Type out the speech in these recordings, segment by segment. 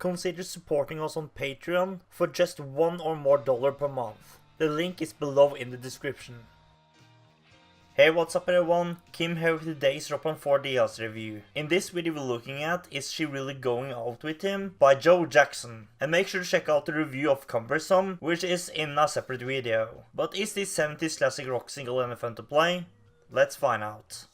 consider supporting us on Patreon for just $1 or more per month. The link is below in the description. Hey, what's up everyone, Kim here with today's RB4 DLC review. In this video we're looking at Is She Really Going Out With Him by Joe Jackson. And make sure to check out the review of Cumbersome, which is in a separate video. But is this 70s classic rock single any fun to play? Let's find out.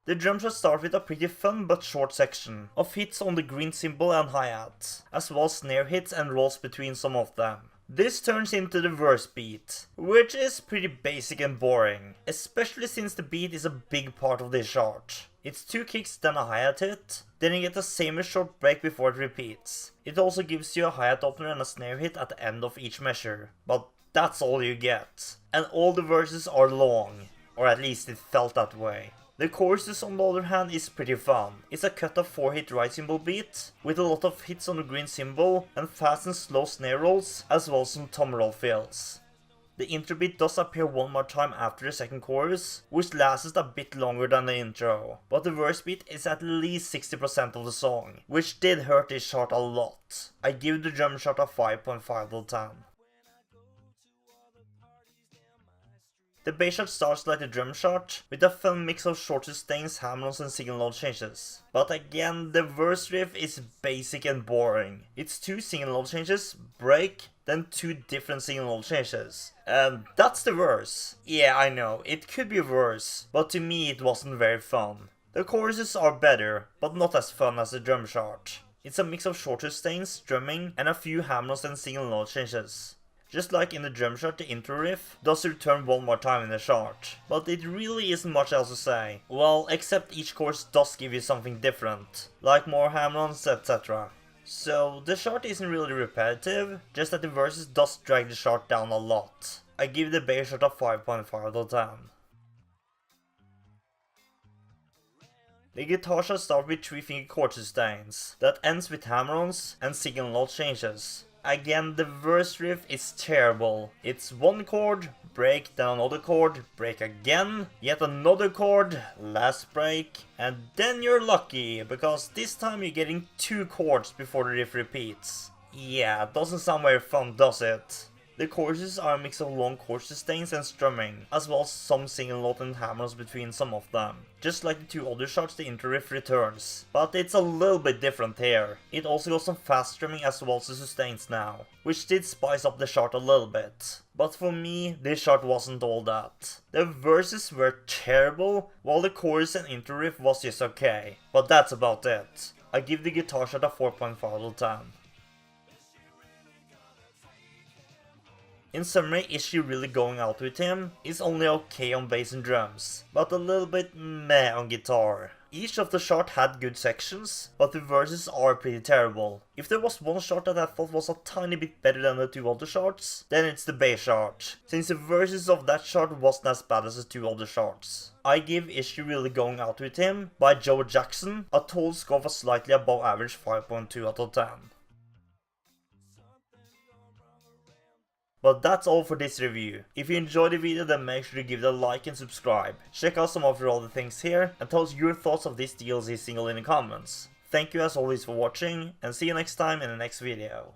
The drums will start with a pretty fun but short section of hits on the green cymbal and hi-hat, as well as snare hits and rolls between some of them. This turns into the verse beat, which is pretty basic and boring, especially since the beat is a big part of this chart. It's 2 kicks then a hi-hat hit, then you get the same short break before it repeats. It also gives you a hi-hat opener and a snare hit at the end of each measure, but that's all you get. And all the verses are long, or at least it felt that way. The choruses on the other hand is pretty fun. It's a cut of 4-hit right cymbal beat, with a lot of hits on the green cymbal and fast and slow snare rolls, as well as some tom roll fills. The intro beat does appear one more time after the second chorus, which lasts a bit longer than the intro, but the verse beat is at least 60% of the song, which did hurt this chart a lot. I give the drum chart a 5.5 out of 10. The bass chart starts like the drum chart, with a fun mix of short sustains, hammer-ons and single-note changes. But again, the verse riff is basic and boring. It's 2 single-note changes, break, then 2 different single-note changes. And that's the verse. Yeah, I know, it could be worse, but to me it wasn't very fun. The choruses are better, but not as fun as the drum chart. It's a mix of short sustains, drumming, and a few hammer-ons and single-note changes. Just like in the drum chart, the intro riff does return one more time in the chart, but it really isn't much else to say. Well, except each chorus does give you something different, like more hammer-ons, etc. So the chart isn't really repetitive, just that the verses does drag the chart down a lot. I give the bass chart a 5.5 out of 10. The guitar chart starts with 3-finger chord sustains, that ends with hammer-ons and single note changes. Again, the verse riff is terrible. It's 1 chord, break, then another chord, break again, yet another chord, last break, and then you're lucky, because this time you're getting 2 chords before the riff repeats. Yeah, doesn't sound very fun, does it? The choruses are a mix of long chord sustains and strumming, as well as some single note and hammers between some of them. Just like the 2 other charts, the intro riff returns, but it's a little bit different here. It also got some fast strumming as well as the sustains now, which did spice up the chart a little bit. But for me, this chart wasn't all that. The verses were terrible, while the chorus and intro riff was just okay. But that's about it. I give the guitar chart a 4.5 out of 10. In summary, Is She Really Going Out With Him is only okay on bass and drums, but a little bit meh on guitar. Each of the chart had good sections, but the verses are pretty terrible. If there was one chart that I thought was a tiny bit better than the 2 other charts, then it's the bass chart, since the verses of that chart wasn't as bad as the 2 other charts. I give Is She Really Going Out With Him by Joe Jackson a total score of a slightly above average 5.2 out of 10. But that's all for this review. If you enjoyed the video, then make sure to give it a like and subscribe. Check out some of the other things here and tell us your thoughts of this DLC single in the comments. Thank you as always for watching, and see you next time in the next video.